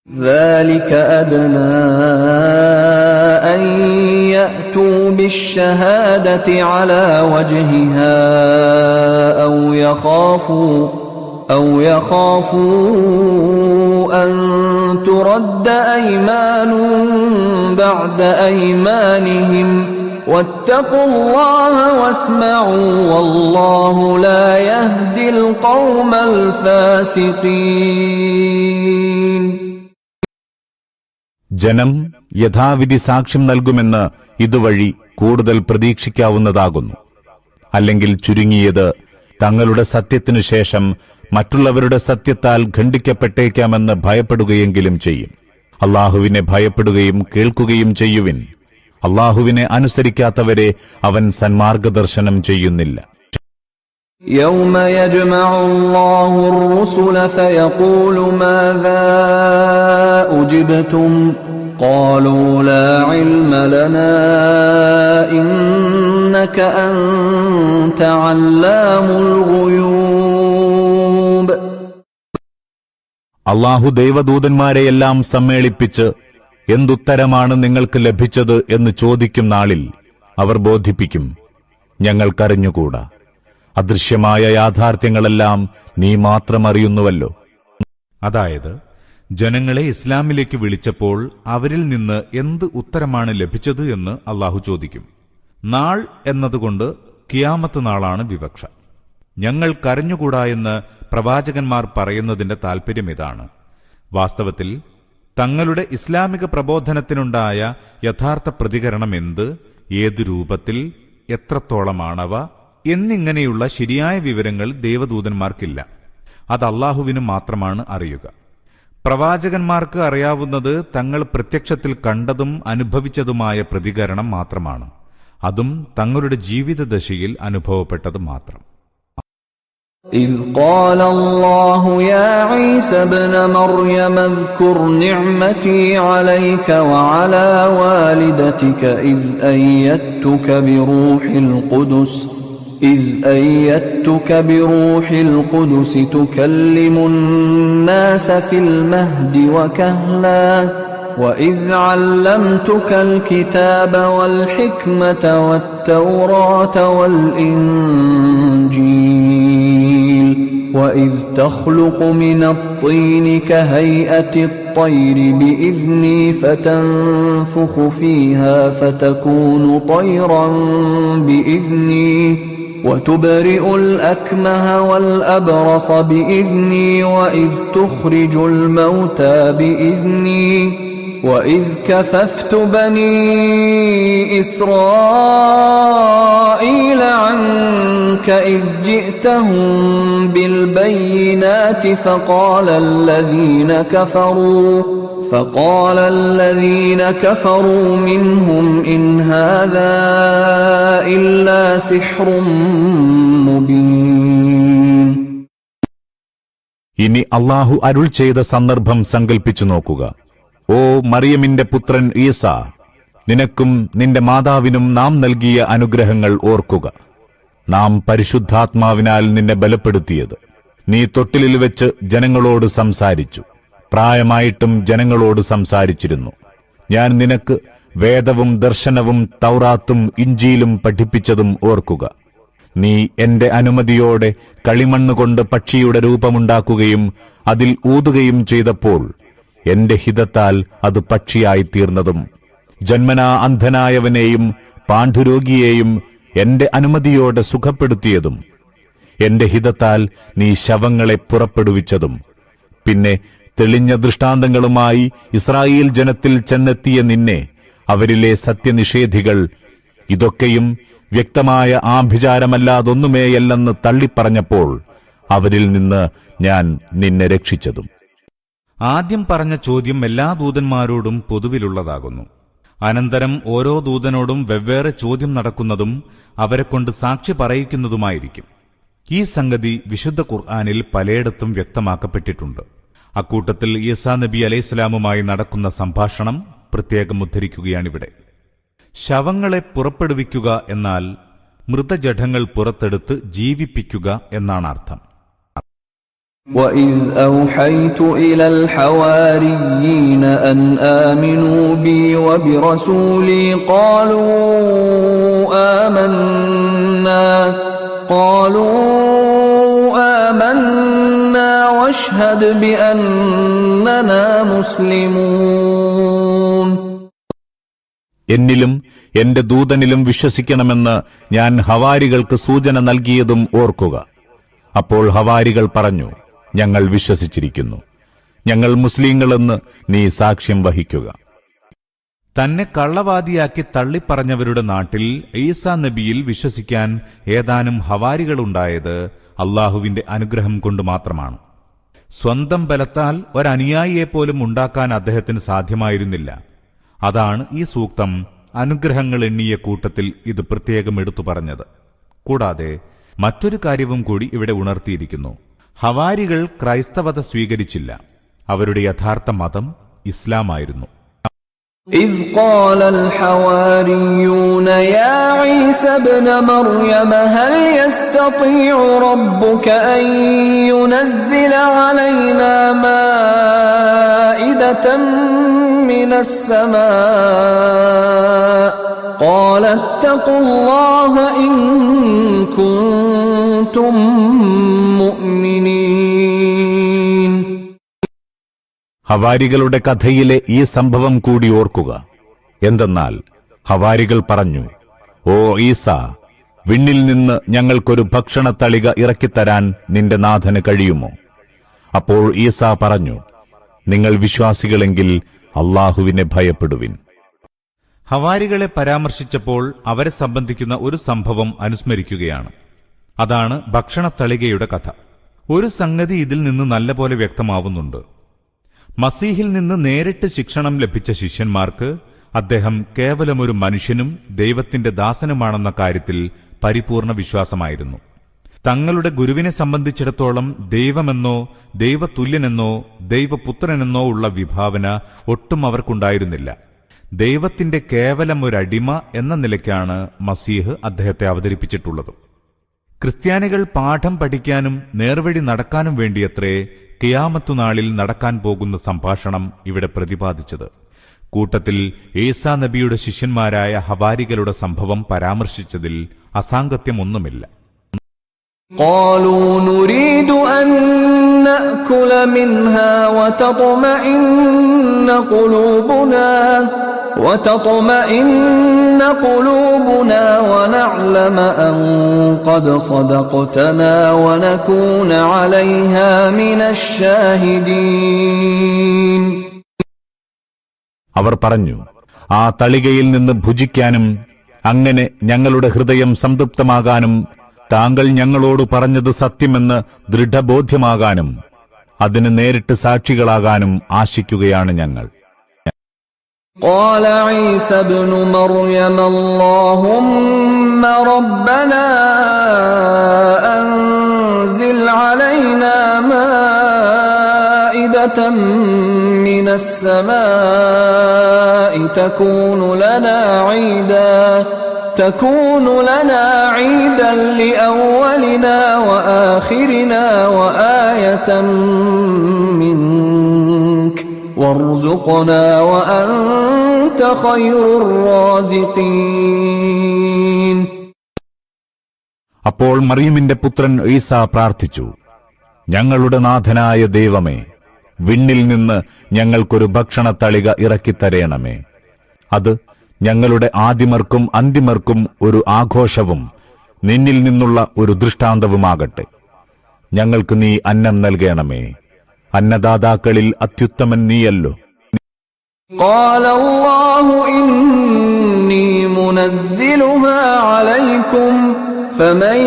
ذلك أدنى أن يأتوا بالشهادة على وجهها أو يخافوا أن ترد أيمان بعد أيمانهم واتقوا الله واسمعوا والله لا يهدي القوم الفاسقين. ജനം യഥാവിധി സാക്ഷ്യം നൽകുമെന്ന് ഇതുവഴി കൂടുതൽ പ്രതീക്ഷിക്കാവുന്നതാകുന്നു. അല്ലെങ്കിൽ ചുരുങ്ങിയത് തങ്ങളുടെ സത്യത്തിനു ശേഷം മറ്റുള്ളവരുടെ സത്യത്താൽ ഖണ്ഡിക്കപ്പെട്ടേക്കാമെന്ന് ഭയപ്പെടുകയെങ്കിലും ചെയ്യും. അല്ലാഹുവിനെ ഭയപ്പെടുകയും കേൾക്കുകയും ചെയ്യുവിൻ. അല്ലാഹുവിനെ അനുസരിക്കാത്തവരെ അവൻ സന്മാർഗദർശനം ചെയ്യുന്നില്ല. يوم يجمع الله الرسل فيقول ماذا أجبتم قالوا لا علم لنا إنك أنت علام الغيوب. അല്ലാഹു ദൈവദൂതന്മാരെയെല്ലാം സമ്മേളിപ്പിച്ച് എന്തുത്തരമാണ് നിങ്ങൾക്ക് ലഭിച്ചത് എന്ന് ചോദിക്കും നാളിൽ അവർ ബോധിപ്പിക്കും, ഞങ്ങൾക്കറിഞ്ഞുകൂടാ. അദൃശ്യമായ യാഥാർത്ഥ്യങ്ങളെല്ലാം നീ മാത്രം അറിയുന്നുവല്ലോ. അതായത് ജനങ്ങളെ ഇസ്ലാമിലേക്ക് വിളിച്ചപ്പോൾ അവരിൽ നിന്ന് എന്ത് ഉത്തരമാണ് ലഭിച്ചത് എന്ന് അല്ലാഹു ചോദിക്കും. നാൾ എന്നതുകൊണ്ട് ഖിയാമത്ത് നാളാണ് വിവക്ഷ. ഞങ്ങൾക്കറിഞ്ഞുകൂടാ എന്ന് പ്രവാചകന്മാർ പറയുന്നതിന്റെ താൽപര്യം ഇതാണ്. വാസ്തവത്തിൽ തങ്ങളുടെ ഇസ്ലാമിക പ്രബോധനത്തിനുണ്ടായ യഥാർത്ഥ പ്രതികരണം എന്ത്, ഏതു രൂപത്തിൽ, എത്രത്തോളമാണവ എന്നിങ്ങനെയുള്ള ശരിയായ വിവരങ്ങൾ ദേവദൂതന്മാർക്കില്ല. അത് അല്ലാഹുവിനു മാത്രമാണ് അറിയുക. പ്രവാചകന്മാർക്ക് അറിയാവുന്നത് തങ്ങൾ പ്രത്യക്ഷത്തിൽ കണ്ടതും അനുഭവിച്ചതുമായ പ്രതികരണം മാത്രമാണ്. അതും തങ്ങളുടെ ജീവിതദശയിൽ അനുഭവപ്പെട്ടത് മാത്രം. إذ قال الله يا عيسى ابن مريم اذكر نعمتي عليك وعلى والدتك إذ أيدتك بروح القدس تكلم الناس في المهد وكهلا وإذ علمتك الكتاب والحكمة والتوراة والإنجيل وإذ تخلق من الطين كهيئة الطير بإذني فتنفخ فيها فتكون طيرا بإذني وتبرئ الأكمه والأبرص بإذني وإذ تخرج الموتى بإذني وإذ كففت بني إسرائيل عنك إذ جئتهم بالبينات فقال الذين كفروا منهم إن هذا إلا سحر مبين. ഇനി അല്ലാഹു അരുൾ ചെയ്ത സന്ദർഭം സങ്കൽപ്പിച്ചു നോക്കുക. ഓ മറിയമിന്റെ പുത്രൻ ഈസ, നിനക്കും നിന്റെ മാതാവിനും നാം നൽകിയ അനുഗ്രഹങ്ങൾ ഓർക്കുക. നാം പരിശുദ്ധാത്മാവിനാൽ നിന്നെ ബലപ്പെടുത്തിയത്. നീ തൊട്ടിലിൽ വെച്ച് ജനങ്ങളോട് സംസാരിച്ചു. പ്രായമായിട്ടും ജനങ്ങളോട് സംസാരിച്ചിരുന്നു. ഞാൻ നിനക്ക് വേദവും ദർശനവും തൗറാത്തും ഇഞ്ചീലും പഠിപ്പിച്ചതും ഓർക്കുക. നീ എന്റെ അനുമതിയോടെ കളിമണ്ണുകൊണ്ട് പക്ഷിയുടെ രൂപമുണ്ടാക്കുകയും അതിൽ ഊതുകയും ചെയ്തപ്പോൾ എന്റെ ഹിതത്താൽ അത് പക്ഷിയായിത്തീർന്നതും ജന്മനാ അന്ധനായവനെയും പാണ്ഡുരോഗിയെയും എന്റെ അനുമതിയോടെ സുഖപ്പെടുത്തിയതും എന്റെ ഹിതത്താൽ നീ ശവങ്ങളെ പുറപ്പെടുവിച്ചതും പിന്നെ തെളിഞ്ഞ ദൃഷ്ടാന്തങ്ങളുമായി ഇസ്രായേൽ ജനത്തിൽ ചെന്നെത്തിയ നിന്നെ അവരിലെ സത്യനിഷേധികൾ ഇതൊക്കെയും വ്യക്തമായ ആഭിചാരമല്ലാതൊന്നുമേയല്ലെന്ന് തള്ളിപ്പറഞ്ഞപ്പോൾ അവരിൽ നിന്ന് ഞാൻ നിന്നെ രക്ഷിച്ചതും. ആദ്യം പറഞ്ഞ ചോദ്യം എല്ലാ ദൂതന്മാരോടും പൊതുവിലുള്ളതാകുന്നു. അനന്തരം ഓരോ ദൂതനോടും വെവ്വേറെ ചോദ്യം നടക്കുന്നതും അവരെക്കൊണ്ട് സാക്ഷി പറയിക്കുന്നതുമായിരിക്കും. ഈ സംഗതി വിശുദ്ധ ഖുർആനിൽ പലയിടത്തും വ്യക്തമാക്കപ്പെട്ടിട്ടുണ്ട്. അക്കൂട്ടത്തിൽ ഈസാ നബി അലൈഹിസ്സലാമുമായി നടക്കുന്ന സംഭാഷണം പ്രത്യേകം ഉദ്ധരിക്കുകയാണിവിടെ. ശവങ്ങളെ പുറപ്പെടുവിക്കുക എന്നാൽ മൃതജഡങ്ങൾ പുറത്തെടുത്ത് ജീവിപ്പിക്കുക എന്നാണ് അർത്ഥം. وَإِذْ أَوْحَيْتُ إِلَى الْحَوَارِيِّينَ أَنْ آمِنُوا بِي وَبِرَسُولِي آمَنَّا وَاشْهَدْ بِأَنَّنَا مُسْلِمُونَ. എന്നിലും എന്റെ ദൂതനിലും വിശ്വസിക്കണമെന്ന് ഞാൻ ഹവാരികൾക്ക് സൂചന നൽകിയതും ഓർക്കുക. അപ്പോൾ ഹവാരികൾ പറഞ്ഞു, ഞങ്ങൾ വിശ്വസിച്ചിരിക്കുന്നു, ഞങ്ങൾ മുസ്ലിങ്ങളെന്ന് നീ സാക്ഷ്യം വഹിക്കുക. തന്നെ കള്ളവാദിയാക്കി തള്ളിപ്പറഞ്ഞവരുടെ നാട്ടിൽ ഈസാ നബിയിൽ വിശ്വസിക്കാൻ ഏതാനും ഹവാരികളുണ്ടായത് അള്ളാഹുവിന്റെ അനുഗ്രഹം കൊണ്ട് മാത്രമാണ്. സ്വന്തം ബലത്താൽ ഒരനുയായിയെപ്പോലും ഉണ്ടാക്കാൻ അദ്ദേഹത്തിന് സാധ്യമായിരുന്നില്ല. അതാണ് ഈ സൂക്തം അനുഗ്രഹങ്ങൾ എണ്ണിയ കൂട്ടത്തിൽ ഇത് പ്രത്യേകം എടുത്തു പറഞ്ഞത്. കൂടാതെ മറ്റൊരു കാര്യവും കൂടി ഇവിടെ ഉണർത്തിയിരിക്കുന്നു. ഹവാരികൾ ക്രൈസ്തവത സ്വീകരിച്ചില്ല. അവരുടെ യഥാർത്ഥ മതം ഇസ്ലാമായിരുന്നു. إذ قال الحواريون يا عيسى ابن مريم هل يستطيع ربك أن ينزل علينا مائدة من السماء قال اتقوا الله إن كنتم مؤمنين. ഹവാരികളുടെ കഥയിലെ ഈ സംഭവം കൂടി ഓർക്കുക. എന്തെന്നാൽ ഹവാരികൾ പറഞ്ഞു, ഓ ഈസാ, വിണ്ണിൽ നിന്ന് ഞങ്ങൾക്കൊരു ഭക്ഷണത്തളിക ഇറക്കിത്തരാൻ നിന്റെ നാഥന് കഴിയുമോ? അപ്പോൾ ഈസാ പറഞ്ഞു, നിങ്ങൾ വിശ്വാസികളെങ്കിൽ അള്ളാഹുവിനെ ഭയപ്പെടുവിൻ. ഹവാരികളെ പരാമർശിച്ചപ്പോൾ അവരെ സംബന്ധിക്കുന്ന ഒരു സംഭവം അനുസ്മരിക്കുകയാണ്. അതാണ് ഭക്ഷണത്തളികയുടെ കഥ. ഒരു സംഗതി ഇതിൽ നിന്ന് നല്ലപോലെ വ്യക്തമാവുന്നുണ്ട്. മസീഹിൽ നിന്ന് നേരിട്ട് ശിക്ഷണം ലഭിച്ച ശിഷ്യന്മാർക്ക് അദ്ദേഹം കേവലമൊരു മനുഷ്യനും ദൈവത്തിന്റെ ദാസനുമാണെന്ന കാര്യത്തിൽ പരിപൂർണ വിശ്വാസമായിരുന്നു. തങ്ങളുടെ ഗുരുവിനെ സംബന്ധിച്ചിടത്തോളം ദൈവമെന്നോ ദൈവതുല്യനെന്നോ ദൈവപുത്രനെന്നോ ഉള്ള വിഭാവന ഒട്ടും അവർക്കുണ്ടായിരുന്നില്ല. ദൈവത്തിന്റെ കേവലം ഒരടിമ എന്ന നിലയ്ക്കാണ് മസീഹ് അദ്ദേഹത്തെ അവതരിപ്പിച്ചിട്ടുള്ളത്. ക്രിസ്ത്യാനികൾ പാഠം പഠിക്കാനും നേർവഴി നടക്കാനും വേണ്ടിയത്രേ ഖിയാമത്തുനാളിൽ നടക്കാൻ പോകുന്ന സംഭാഷണം ഇവിടെ പ്രതിപാദിച്ചത്. കൂട്ടത്തിൽ ഈസാ നബിയുടെ ശിഷ്യന്മാരായ ഹവാരികളുടെ സംഭവം പരാമർശിച്ചതിൽ അസാംഗത്യമൊന്നുമില്ല. قالوا نريد أن نأكل منها وتطمئن قلوبنا ونعلم أن قد صدقتنا ونكون عليها من الشاهدين. അവർ പറഞ്ഞു, ആ തളികയിൽ നിന്ന് ഭുജിക്കാനും അങ്ങനെ ഞങ്ങളുടെ ഹൃദയം സംതൃപ്തമാകാനും താങ്കൾ ഞങ്ങളോട് പറഞ്ഞത് സത്യമെന്ന് ദൃഢബോധ്യമാകാനും അതിന് നേരിട്ട് സാക്ഷികളാകാനും ആശിക്കുകയാണ് ഞങ്ങൾ. قال عيسى ابن مريم اللهم ربنا أنزل علينا مائدة من السماء تكون لنا عيدا لأولنا وآخرنا وآية منك وارزقنا وأنت خير الرازقين. അപ്പോൾ മറിയമിന്റെ പുത്രൻ ഈസാ പ്രാർത്ഥിച്ചു, ഞങ്ങളുടെ നാഥനായ ദൈവമേ, വിണ്ണിൽ നിന്ന് ഞങ്ങൾക്കൊരു ഭക്ഷണത്തളിക ഇറക്കിത്തരേണമേ. അത് ഞങ്ങളുടെ ആദിമർക്കും അന്തിമർക്കും ഒരു ആഘോഷവും നിന്നിൽ നിന്നുള്ള ഒരു ദൃഷ്ടാന്തവുമാകട്ടെ. ഞങ്ങൾക്ക് നീ അന്നം നൽകണമേ. അന്നദാതാക്കളിൽ അത്യുത്തമൻ നീയല്ലോ. قال الله إني منزلها عليكم فمن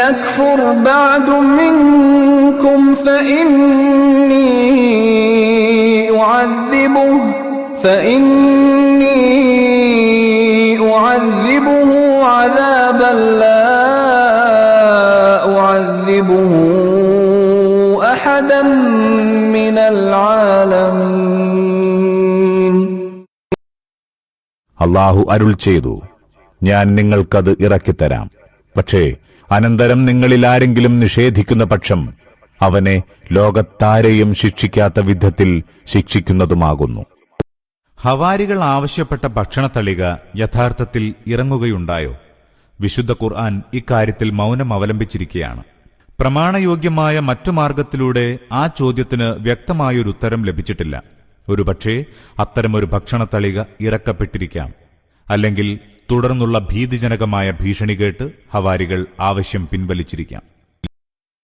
يكفر بعد منكم فإني أعذبه عذابا لا أعذبه أحدا من العالمين. അല്ലാഹു അരുൾ ചെയ്തു, ഞാൻ നിങ്ങൾക്കത് ഇറക്കിത്തരാം. പക്ഷേ അനന്തരം നിങ്ങളിൽ ആരെങ്കിലും നിഷേധിക്കുന്ന പക്ഷം അവനെ ലോകത്താരെയും ശിക്ഷിക്കാത്ത വിധത്തിൽ ശിക്ഷിക്കുന്നതുമാകുന്നു. ഹവാരികൾ ആവശ്യപ്പെട്ട ഭക്ഷണത്തളിക യഥാർത്ഥത്തിൽ ഇറങ്ങുകയുണ്ടായോ? വിശുദ്ധ ഖുർആൻ ഇക്കാര്യത്തിൽ മൗനം അവലംബിച്ചിരിക്കുകയാണ്. പ്രമാണയോഗ്യമായ മറ്റു മാർഗത്തിലൂടെ ആ ചോദ്യത്തിന് വ്യക്തമായൊരുത്തരം ലഭിച്ചിട്ടില്ല. ഒരുപക്ഷേ അത്തരമൊരു ഭക്ഷണത്തളിക ഇറക്കപ്പെട്ടിരിക്കാം. അല്ലെങ്കിൽ തുടർന്നുള്ള ഭീതിജനകമായ ഭീഷണി കേട്ട് ഹവാരികൾ ആവശ്യം പിൻവലിച്ചിരിക്കാം.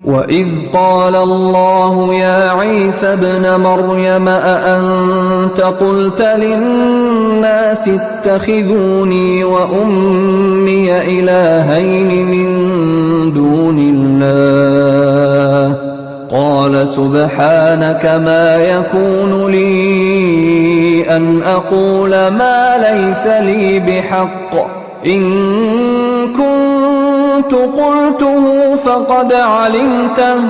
وَإِذْ قَالَ اللَّهُ يَا عِيسَى ابْنَ مَرْيَمَ أَأَنْتَ قُلْتَ لِلنَّاسِ اتَّخِذُونِي وَأُمِّيَ إِلَٰهَيْنِ مِن دُونِ اللَّهِ قَالَ سُبْحَانَكَ مَا يَكُونُ لِي أَنْ أَقُولَ مَا لَيْسَ لِي بِحَقٍّ إِن كُنتُ قُلْتُهُ فَقَدْ عَلِمْتَهُ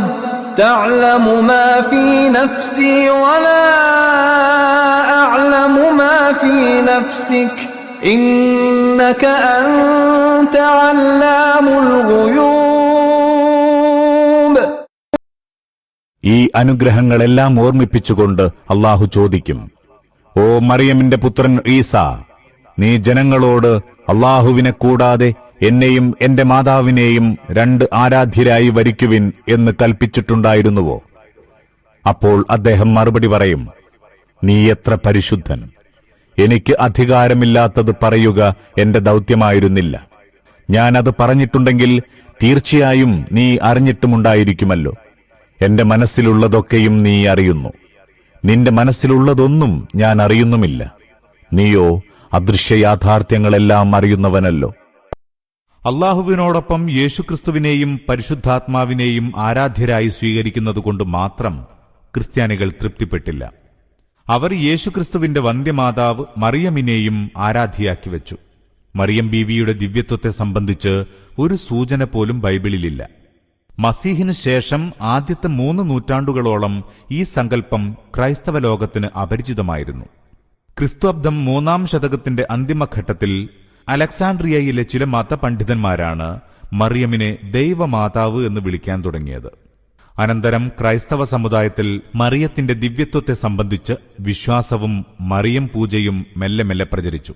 تَعْلَمُ مَا فِي نَفْسِي وَلَا أَعْلَمُ مَا فِي نَفْسِكَ إِنَّكَ أَنْتَ عَلَّامُ الْغُيُوبِ. ഈ അനുഗ്രഹങ്ങളെല്ലാം ഓർമ്മിപ്പിച്ചുകൊണ്ട് അല്ലാഹു ചോദിക്കും, ഓ മറിയമിന്റെ പുത്രൻ ഈസാ, നീ ജനങ്ങളോട് അല്ലാഹുവിനെ കൂടാതെ എന്നെയും എന്റെ മാതാവിനെയും 2 ആരാധ്യരായി വരിക്കുവിൻ എന്ന് കൽപ്പിച്ചിട്ടുണ്ടായിരുന്നുവോ? അപ്പോൾ അദ്ദേഹം മറുപടി പറയും, നീ എത്ര പരിശുദ്ധൻ! എനിക്ക് അധികാരമില്ലാത്തത് പറയുക എന്റെ ദൗത്യമായിരുന്നില്ല. ഞാനത് പറഞ്ഞിട്ടുണ്ടെങ്കിൽ തീർച്ചയായും നീ അറിഞ്ഞിട്ടുമുണ്ടായിരിക്കുമല്ലോ. എന്റെ മനസ്സിലുള്ളതൊക്കെയും നീ അറിയുന്നു. നിന്റെ മനസ്സിലുള്ളതൊന്നും ഞാൻ അറിയുന്നുമില്ല. നീയോ അദൃശ്യയാഥാർത്ഥ്യങ്ങളെല്ലാം അറിയുന്നവനല്ലോ. അള്ളാഹുവിനോടൊപ്പം യേശുക്രിസ്തുവിനെയും പരിശുദ്ധാത്മാവിനെയും ആരാധ്യരായി സ്വീകരിക്കുന്നതുകൊണ്ട് മാത്രം ക്രിസ്ത്യാനികൾ തൃപ്തിപ്പെട്ടില്ല. അവർ യേശുക്രിസ്തുവിന്റെ വന്ധ്യമാതാവ് മറിയമിനെയും ആരാധ്യയാക്കി വെച്ചു. മറിയം ബീവിയുടെ ദിവ്യത്വത്തെ സംബന്ധിച്ച് ഒരു സൂചന പോലും ബൈബിളിലില്ല. മസീഹിന് ശേഷം ആദ്യത്തെ 3 നൂറ്റാണ്ടുകളോളം ഈ സങ്കല്പം ക്രൈസ്തവ ലോകത്തിന് അപരിചിതമായിരുന്നു. ക്രിസ്തുബ്ദം 3-ാം ശതകത്തിന്റെ അന്തിമഘട്ടത്തിൽ അലക്സാണ്ട്രിയയിലെ ചില മതപണ്ഡിതന്മാരാണ് മറിയമിനെ ദൈവമാതാവ് എന്ന് വിളിക്കാൻ തുടങ്ങിയത്. അനന്തരം ക്രൈസ്തവ സമുദായത്തിൽ മറിയത്തിന്റെ ദിവ്യത്വത്തെ സംബന്ധിച്ച് വിശ്വാസവും മറിയം പൂജയും മെല്ലെ മെല്ലെ പ്രചരിച്ചു.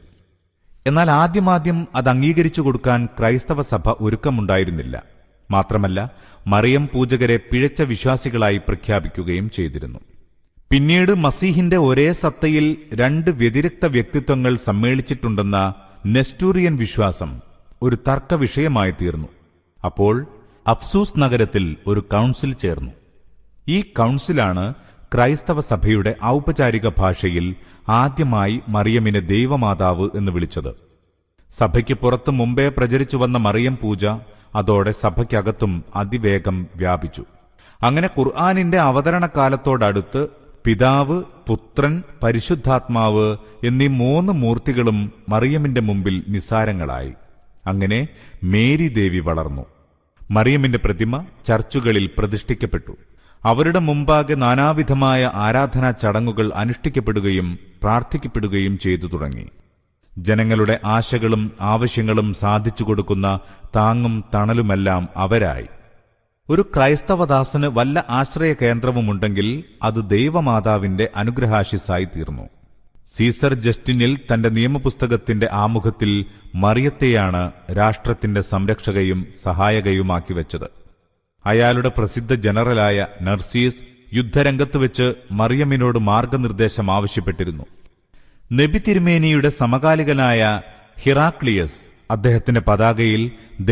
എന്നാൽ ആദ്യമാദ്യം അത് അംഗീകരിച്ചു കൊടുക്കാൻ ക്രൈസ്തവ സഭ ഒരുക്കമുണ്ടായിരുന്നില്ല. മാത്രമല്ല, മറിയം പൂജകരെ പിഴച്ച വിശ്വാസികളായി പ്രഖ്യാപിക്കുകയും ചെയ്തിരുന്നു. പിന്നീട് മസീഹിന്റെ ഒരേ സത്തയിൽ 2 വ്യതിരിക്ത വ്യക്തിത്വങ്ങൾ സമ്മേളിച്ചിട്ടുണ്ടെന്ന നെസ്റ്റൂറിയൻ വിശ്വാസം ഒരു തർക്ക വിഷയമായി തീർന്നു. അപ്പോൾ അഫ്സൂസ് നഗരത്തിൽ ഒരു കൗൺസിൽ ചേർന്നു. ഈ കൗൺസിലാണ് ക്രൈസ്തവ സഭയുടെ ഔപചാരിക ഭാഷയിൽ ആദ്യമായി മറിയമിനെ ദൈവമാതാവ് എന്ന് വിളിച്ചത്. സഭയ്ക്ക് പുറത്ത് മുമ്പേ പ്രചരിച്ചുവന്ന മറിയം പൂജ അതോടെ സഭയ്ക്കകത്തും അതിവേഗം വ്യാപിച്ചു. അങ്ങനെ ഖുർആനിന്റെ അവതരണകാലത്തോടടുത്ത് പിതാവ്, പുത്രൻ, പരിശുദ്ധാത്മാവ് എന്നീ 3 മൂർത്തികളും മറിയമിന്റെ മുമ്പിൽ നിസ്സാരങ്ങളായി. അങ്ങനെ മേരി ദേവി വളർന്നു. മറിയമിന്റെ പ്രതിമ ചർച്ചുകളിൽ പ്രതിഷ്ഠിക്കപ്പെട്ടു. അവരുടെ മുമ്പാകെ നാനാവിധമായ ആരാധനാ ചടങ്ങുകൾ അനുഷ്ഠിക്കപ്പെടുകയും പ്രാർത്ഥിക്കപ്പെടുകയും ചെയ്തു തുടങ്ങി. ജനങ്ങളുടെ ആശകളും ആവശ്യങ്ങളും സാധിച്ചു കൊടുക്കുന്ന താങ്ങും തണലുമെല്ലാം അവരായി. ഒരു ക്രൈസ്തവദാസന് വല്ല ആശ്രയ കേന്ദ്രവുമുണ്ടെങ്കിൽ അത് ദൈവമാതാവിന്റെ അനുഗ്രഹാശിസായി തീർന്നു. സീസർ ജസ്റ്റിനിൽ തന്റെ നിയമപുസ്തകത്തിന്റെ ആമുഖത്തിൽ മറിയത്തെയാണ് രാഷ്ട്രത്തിന്റെ സംരക്ഷകയും സഹായകയുമാക്കി വെച്ചത്. അയാളുടെ പ്രസിദ്ധ ജനറലായ നർസീസ് യുദ്ധരംഗത്ത് വെച്ച് മറിയമിനോട് മാർഗനിർദ്ദേശം ആവശ്യപ്പെട്ടിരുന്നു. നബി തിരുമേനിയുടെ സമകാലികനായ ഹിറാക്ലിയസ് അദ്ദേഹത്തിന്റെ പതാകയിൽ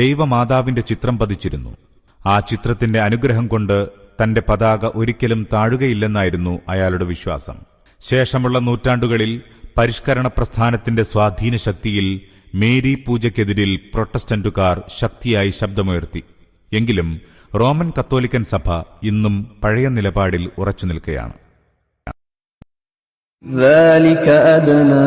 ദൈവമാതാവിന്റെ ചിത്രം പതിച്ചിരുന്നു. ആ ചിത്രത്തിന്റെ അനുഗ്രഹം കൊണ്ട് തന്റെ പതാക ഒരിക്കലും താഴുകയില്ലെന്നായിരുന്നു അയാളുടെ വിശ്വാസം. ശേഷമുള്ള നൂറ്റാണ്ടുകളിൽ പരിഷ്കരണ പ്രസ്ഥാനത്തിന്റെ സ്വാധീന ശക്തിയിൽ മേരി പൂജയ്ക്കെതിരിൽ പ്രൊട്ടസ്റ്റന്റുകാർ ശക്തിയായി ശബ്ദമുയർത്തി. എങ്കിലും റോമൻ കത്തോലിക്കൻ സഭ ഇന്നും പഴയ നിലപാടിൽ ഉറച്ചു നിൽക്കുകയാണ്. ذلك أدنى